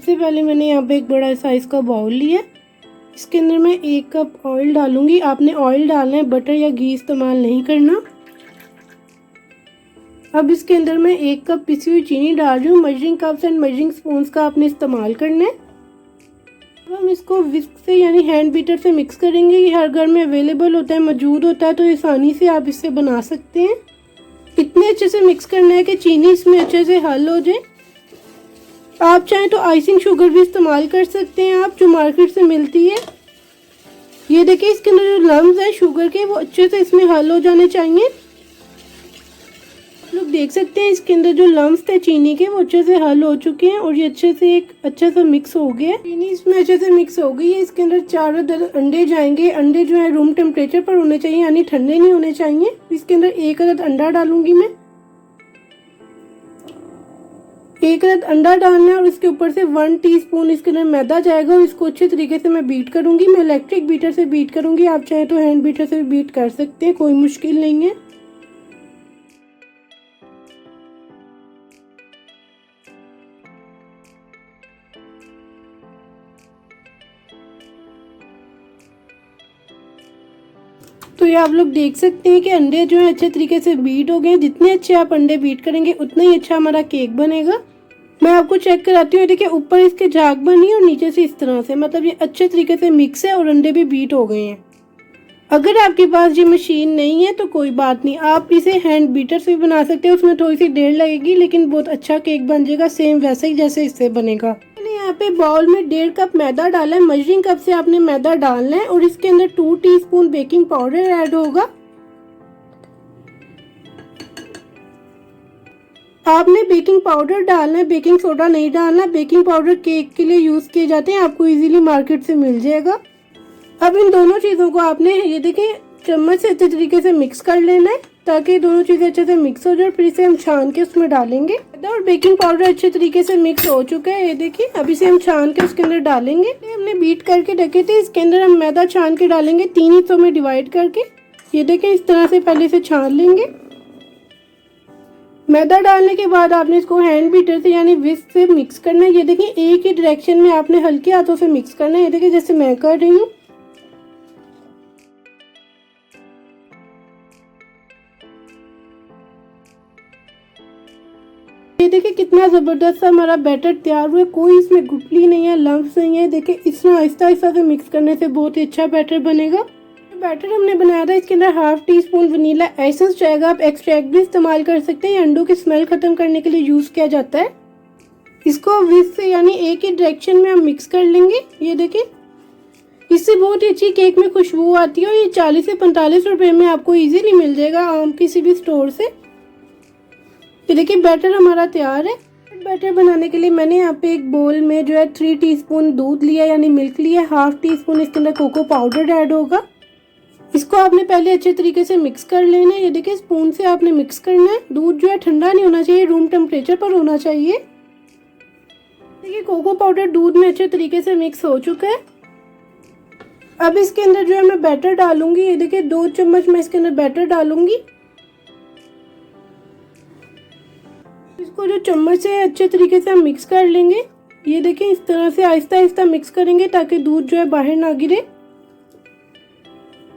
सबसे पहले मैंने यहाँ पे एक बड़ा साइज का बाउल लिया। इसके अंदर मैं 1 कप ऑयल डालूंगी। आपने ऑयल डालना है, बटर या घी इस्तेमाल नहीं करना। अब इसके अंदर मैं 1 कप पिसी हुई चीनी डाल रही हूँ। Measuring cups and measuring spoons का आपने इस्तेमाल करना है। अब हम इसको विस्क से यानी हैंड बीटर से मिक्स करेंगे। ये हर घर में अवेलेबल होता है, मौजूद होता है, तो आसानी से आप इससे बना सकते हैं। इतने अच्छे से मिक्स करना है कि चीनी इसमें अच्छे से हल हो जाए। आप चाहें तो आइसिंग शुगर भी इस्तेमाल कर सकते हैं, आप जो मार्केट से मिलती है। ये देखिए इसके अंदर जो लम्स है शुगर के वो अच्छे से इसमें हल हो जाने चाहिए। आप लोग देख सकते हैं इसके अंदर जो लम्स थे चीनी के वो अच्छे से हल हो चुके हैं और ये अच्छे से एक अच्छा सा मिक्स हो गया। चीनी इसमें अच्छे से मिक्स हो गई है। इसके अंदर 4 अदद अंडे जाएंगे। अंडे जो है रूम टेम्परेचर पर होने चाहिए, यानी ठंडे नहीं होने चाहिए। इसके अंदर 1 अदद अंडा डालूंगी मैं। 1 अदद अंडा डालना है और इसके ऊपर से 1 टीस्पून इसके अंदर मैदा जाएगा और इसको अच्छे तरीके से मैं बीट करूंगी। मैं इलेक्ट्रिक बीटर से बीट करूंगी, आप चाहे तो हैंड बीटर से भी बीट कर सकते हैं, कोई मुश्किल नहीं है। तो ये आप लोग देख सकते हैं कि अंडे जो है अच्छे तरीके से बीट हो गए। जितने अच्छे आप अंडे बीट करेंगे उतना ही अच्छा हमारा केक बनेगा। मैं आपको चेक कराती हूँ। देखिए ऊपर इसके झाग बनी और नीचे से इस तरह से, मतलब ये अच्छे तरीके से मिक्स है और अंडे भी बीट हो गए हैं। अगर आपके पास ये मशीन नहीं है तो कोई बात नहीं, आप इसे हैंड बीटर से भी बना सकते हैं। उसमें थोड़ी सी देर लगेगी लेकिन बहुत अच्छा केक बन जाएगा, सेम वैसे ही जैसे इससे बनेगा। मैंने यहाँ पे बाउल में 1.5 कप मैदा डाला है। मेजरिंग कप से आपने मैदा डालना है और इसके अंदर 2 टीस्पून बेकिंग पाउडर ऐड होगा। आपने बेकिंग पाउडर डालना है, बेकिंग सोडा नहीं डालना। बेकिंग पाउडर केक के लिए यूज किए जाते हैं, आपको इजीली मार्केट से मिल जाएगा। अब इन दोनों चीजों को आपने ये देखिए चम्मच से अच्छे तरीके से मिक्स कर लेना है ताकि दोनों चीजें अच्छे से मिक्स हो जाए। फिर इसे हम छान के उसमें डालेंगे। मैदा और बेकिंग पाउडर अच्छे तरीके से मिक्स हो चुका है, ये देखिए। अब इसे हम छान के उसके अंदर डालेंगे। हमने बीट करके रखे थे, इसके अंदर हम मैदा छान के डालेंगे 3 हिस्सों में डिवाइड करके। ये देखिए इस तरह से पहले से छान लेंगे। मैदा डालने के बाद आपने इसको हैंड बीटर से यानी विस्क से मिक्स करना है। ये देखिए एक ही डायरेक्शन में आपने हल्के हाथों से मिक्स करना है। ये देखिए जैसे मैं कर रही हूँ। ये देखिए कितना जबरदस्त हमारा बैटर तैयार हुआ है, कोई इसमें गुठली नहीं है, लम्स नहीं है। देखिए इसमें आहिस्ता आहिस्ता से मिक्स करने से बहुत ही अच्छा बैटर बनेगा। बैटर हमने बनाया था इसके अंदर 1/2 टीस्पून वनीला एसेंस जाएगा। आप एक्सट्रैक्ट भी इस्तेमाल कर सकते हैं, अंडों की स्मेल खत्म करने के लिए यूज किया जाता है। इसको विस्क से यानी एक ही डायरेक्शन में हम मिक्स कर लेंगे। ये देखिए इससे बहुत ही अच्छी केक में खुशबू आती है और ये 40 से 45 रुपए में आपको इजीली मिल जाएगा आम किसी भी स्टोर से। ये देखिए बैटर हमारा तैयार है। बैटर बनाने के लिए मैंने यहाँ पे एक बोल में जो है 3 टीस्पून दूध लिया यानी मिल्क लिया। 1/2 टीस्पून इसके अंदर कोको पाउडर ऐड होगा। इसको आपने पहले अच्छे तरीके से मिक्स कर लेना है। ये देखिए स्पून से आपने मिक्स करना है। दूध जो है ठंडा नहीं होना चाहिए, रूम टेम्परेचर पर होना चाहिए। देखिए कोको पाउडर दूध में अच्छे तरीके से मिक्स हो चुका है। अब इसके अंदर जो है मैं बैटर डालूंगी। ये देखिए 2 चम्मच मैं इसके अंदर बैटर डालूंगी। इसको जो चम्मच से अच्छे तरीके से हम मिक्स कर लेंगे। ये देखिए इस तरह से आहिस्ता आहिस्ता मिक्स करेंगे ताकि दूध जो है बाहर ना गिरे।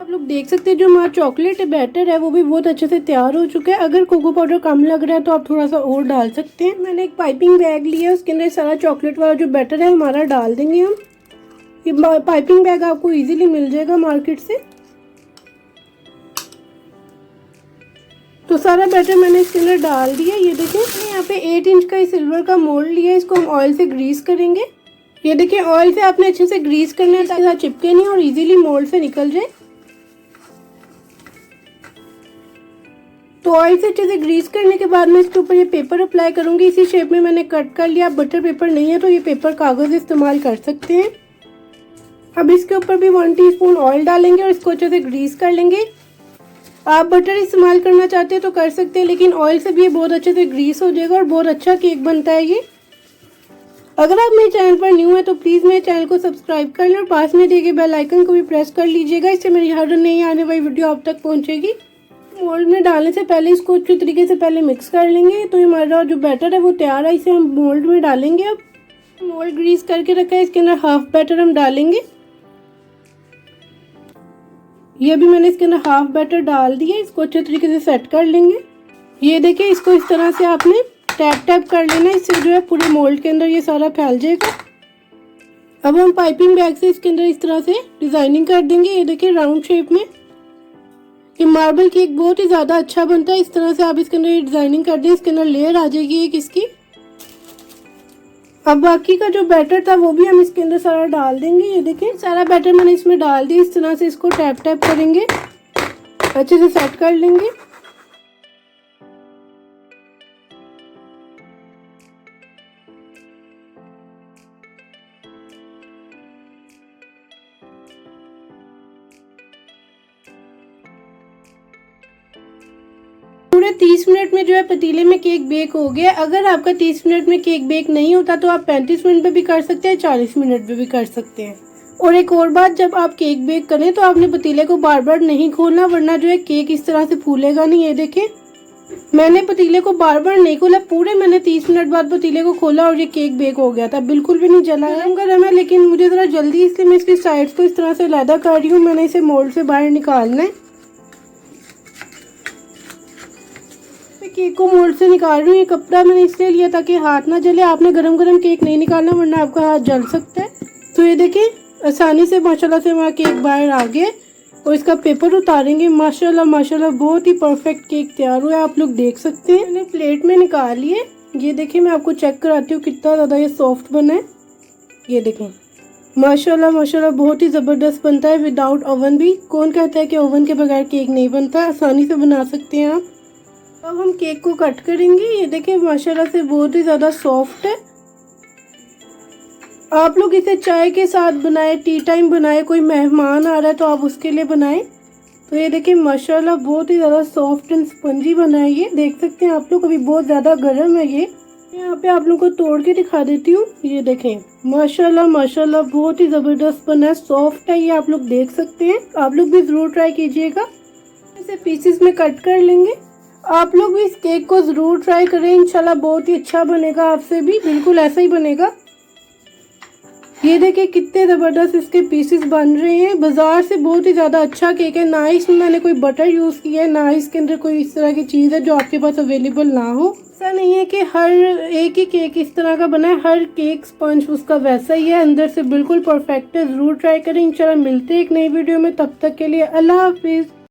आप लोग देख सकते हैं जो हमारा चॉकलेट बैटर है वो भी बहुत अच्छे से तैयार हो चुका है। अगर कोको पाउडर कम लग रहा है तो आप थोड़ा सा और डाल सकते हैं। मैंने एक पाइपिंग बैग लिया है, उसके अंदर सारा चॉकलेट वाला जो बैटर है हमारा डाल देंगे हम। ये पाइपिंग बैग आपको इजीली मिल जाएगा मार्केट से। तो सारा बैटर मैंने इसके अंदर डाल दिया। ये देखिए मैंने यहाँ पे 8 इंच का सिल्वर का मोल्ड लिया, इसको हम ऑयल से ग्रीस करेंगे। ये देखिए ऑयल से आपने अच्छे से ग्रीस करना है ताकि चिपके नहीं और इजीली मोल्ड से निकल जाए। तो ऑयल से अच्छे से ग्रीस करने के बाद मैं इसके ऊपर ये पेपर अप्लाई करूंगी। इसी शेप में मैंने कट कर लिया। बटर पेपर नहीं है तो ये पेपर कागज इस्तेमाल कर सकते हैं। अब इसके ऊपर भी 1 टीस्पून ऑयल डालेंगे और इसको अच्छे से ग्रीस कर लेंगे। आप बटर इस्तेमाल करना चाहते हैं तो कर सकते हैं, लेकिन ऑयल से भी ये बहुत अच्छे से ग्रीस हो जाएगा और बहुत अच्छा केक बनता है ये। अगर आप मेरे चैनल पर न्यू है तो प्लीज़ मेरे चैनल को सब्सक्राइब कर लें और पास में दिए गए बेल आइकन को भी प्रेस कर लीजिएगा। इससे मेरी हर नई आने वाली वीडियो आप तक पहुंचेगी। मोल्ड में डालने से पहले इसको अच्छी तरीके से पहले मिक्स कर लेंगे। तो हमारा जो बैटर है वो तैयार है, इसे हम मोल्ड में डालेंगे। अब मोल्ड ग्रीस करके रखा है, इसके अंदर हाफ बैटर हम डालेंगे। ये भी मैंने इसके अंदर हाफ बैटर डाल दिया, इसको अच्छे तरीके से सेट कर लेंगे। ये देखिए, इसको इस तरह से आपने टैप टैप कर लेना, इससे जो है पूरे मोल्ड के अंदर ये सारा फैल जाएगा। अब हम पाइपिंग बैग से इसके अंदर इस तरह से डिजाइनिंग कर देंगे। ये देखिए राउंड शेप में। ये मार्बल केक बहुत ही ज़्यादा अच्छा बनता है। इस तरह से आप इसके अंदर ये डिजाइनिंग कर दें, इसके अंदर लेयर आ जाएगी एक इसकी। अब बाकी का जो बैटर था वो भी हम इसके अंदर सारा डाल देंगे। ये देखिए सारा बैटर मैंने इसमें डाल दिया। इस तरह से इसको टैप टैप करेंगे, अच्छे से सेट कर लेंगे। पूरे 30 मिनट में जो है पतीले में केक बेक हो गया। अगर आपका 30 मिनट में केक बेक नहीं होता तो आप 35 मिनट में भी कर सकते हैं, 40 मिनट में भी कर सकते हैं। और एक और बात, जब आप केक बेक करें तो आपने पतीले को बार बार नहीं खोलना, वरना जो है केक इस तरह से फूलेगा नहीं। ये देखें, मैंने पतीले को बार बार नहीं खोला, पूरे मैंने 30 मिनट बाद पतीले को खोला और ये केक बेक हो गया था। बिल्कुल भी नहीं जला है, गर्म है, लेकिन मुझे ज़रा जल्दी, इसलिए मैं इसकी साइड्स को इस तरह से अलहदा कर रही हूँ। मैंने इसे मोल्ड से बाहर निकालना है। केक को मोल्ड से निकाल रही हूँ। ये कपड़ा मैंने इसलिए लिया ताकि हाथ ना जले। आपने गरम गरम केक नहीं निकालना, वरना आपका हाथ जल सकता है। तो ये देखिए आसानी से माशाल्लाह से हमारा केक बाहर आ गया और इसका पेपर उतारेंगे। माशाल्लाह माशाल्लाह बहुत ही परफेक्ट केक तैयार हुआ है, आप लोग देख सकते हैं। मैंने प्लेट में निकाल लिए। ये देखिए, मैं आपको चेक कराती हूँ कितना ज़्यादा ये सॉफ्ट बना है। ये देखें माशाल्लाह माशाल्लाह बहुत ही ज़बरदस्त बनता है विदाउट ओवन भी। कौन कहता है कि ओवन के बगैर केक नहीं बनता, आसानी से बना सकते हैं आप। अब हम केक को कट करेंगे। ये देखिए माशाल्लाह से बहुत ही ज़्यादा सॉफ्ट है। आप लोग इसे चाय के साथ बनाएं, टी टाइम बनाएं, कोई मेहमान आ रहा है तो आप उसके लिए बनाएं। तो ये देखिए माशाल्लाह बहुत ही ज़्यादा सॉफ्ट एंड स्पंजी बना है। ये देख सकते हैं आप लोग, अभी बहुत ज़्यादा गर्म है। ये यहाँ पे आप लोग को तोड़ के दिखा देती हूँ। ये देखें माशाल्लाह माशाल्लाह बहुत ही ज़बरदस्त बना है, सॉफ्ट है। ये आप लोग देख सकते हैं, आप लोग भी ज़रूर ट्राई कीजिएगा। इसे पीसेस में कट कर लेंगे। आप लोग भी इस केक को ज़रूर ट्राई करें, इंशाल्लाह बहुत ही अच्छा बनेगा। आपसे भी बिल्कुल ऐसा ही बनेगा। ये देखिए कितने ज़बरदस्त इसके पीसेस बन रहे हैं। बाज़ार से बहुत ही ज़्यादा अच्छा केक है। ना इसमें मैंने कोई बटर यूज़ किया है, ना इसके अंदर कोई इस तरह की चीज़ है जो आपके पास अवेलेबल ना हो। ऐसा नहीं है कि हर एक ही केक इस तरह का बना है, हर केक स्पंज उसका वैसा ही है, अंदर से बिल्कुल परफेक्ट है। ज़रूर ट्राई करें। इंशाल्लाह मिलते हैं एक नई वीडियो में, तब तक के लिए अल्लाह हाफिज़।